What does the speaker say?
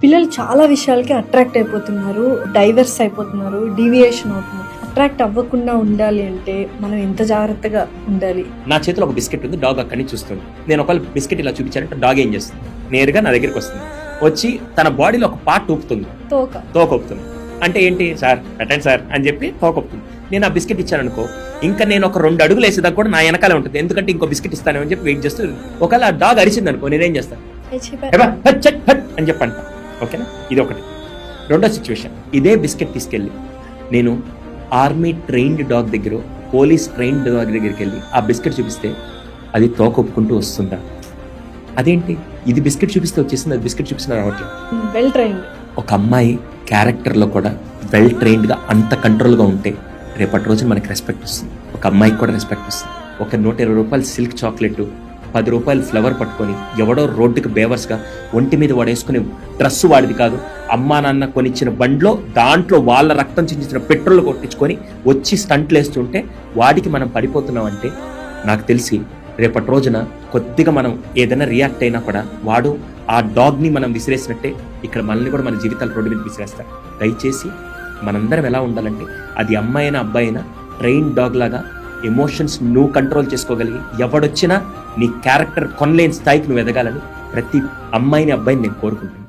పిల్లలు చాలా విషయాలకి అట్రాక్ట్ అయిపోతున్నారు, డైవర్స్ అయిపోతున్నారు, డీవియేషన్ అవుతున్నారు. అట్రాక్ట్ అవ్వకుండా ఉండాలి అంటే మనం ఎంత జాగ్రత్తగా ఉండాలి? నా చేతిలో ఒక బిస్కెట్ ఉంది, డాగ్ అక్కడి నుంచి చూస్తుంది. నేను ఒకవేళ బిస్కెట్ ఇలా చూపించానంటే డాగ్ ఏం చేస్తుంది, నేరుగా నా దగ్గరికి వస్తుంది, వచ్చి తన బాడీలో ఒక పార్ట్ ఊపుతుంది, తోక ఊపుతుంది. అంటే ఏంటి సార్, పెట్టండి సార్ అని చెప్పి తోక ఊపుతుంది. నేను ఆ బిస్కెట్ ఇచ్చాను అనుకో, ఇంకా నేను ఒక 2 అడుగులు వేసేదాకా కూడా నా వెనకాలే ఉంటుంది, ఎందుకంటే ఇంకో బిస్కెట్ ఇస్తానని చెప్పి వెయిట్ చేస్తూ. ఒకవేళ ఆ డాగ్ అరిచింది అనుకో, నేనేం చేస్తాను అని చెప్పంట. ఓకేనా, ఇది ఒకటి. రెండో సిచ్యువేషన్, ఇదే బిస్కెట్ తీసుకెళ్ళి నేను ఆర్మీ ట్రైన్డ్ డాగ్ దగ్గర, పోలీస్ ట్రైన్డ్ డాగ్ దగ్గరికి వెళ్ళి ఆ బిస్కెట్ చూపిస్తే అది తోకొప్పుకుంటూ వస్తుందా? అదేంటి, ఇది బిస్కెట్ చూపిస్తే వచ్చేసింది, అది బిస్కెట్ చూపిస్తున్నా రావట్లేదు. వెల్ ట్రైన్డ్ ఒక అమ్మాయి క్యారెక్టర్లో కూడా వెల్ ట్రైన్డ్గా అంత కంట్రోల్గా ఉంటే రేపటి రోజు మనకి రెస్పెక్ట్ వస్తుంది, ఒక అమ్మాయికి కూడా రెస్పెక్ట్ వస్తుంది. ఒక 120 రూపాయలు సిల్క్ చాక్లెట్, 10 రూపాయలు ఫ్లవర్ పట్టుకొని ఎవడో రోడ్డుకి బేవర్స్గా ఒంటి మీద వాడేసుకుని డ్రస్సు వాడిది కాదు, అమ్మా నాన్న కొనిచ్చిన బండ్లో దాంట్లో వాళ్ళ రక్తం చిందించిన పెట్రోల్ కొట్టించుకొని వచ్చి స్టంట్లు వేస్తుంటే వాడికి మనం పడిపోతున్నామంటే నాకు తెలిసి రేపటి రోజున కొద్దిగా మనం ఏదైనా రియాక్ట్ అయినా కూడా వాడు ఆ డాగ్ని మనం విసిరేసినట్టే ఇక్కడ మనల్ని కూడా మన జీవితాలు రోడ్డు మీద విసిరేస్తారు. దయచేసి మనందరం ఎలా ఉండాలంటే, అది అమ్మాయి అయినా అబ్బాయి అయినా ట్రైన్ డాగ్ లాగా ఎమోషన్స్ నువ్వు కంట్రోల్ చేసుకోగలిగి ఎవడొచ్చినా నీ క్యారెక్టర్ కొనలేని స్థాయికి నువ్వు ఎదగాలని ప్రతి అమ్మాయిని అబ్బాయిని నేను కోరుకుంటున్నాను.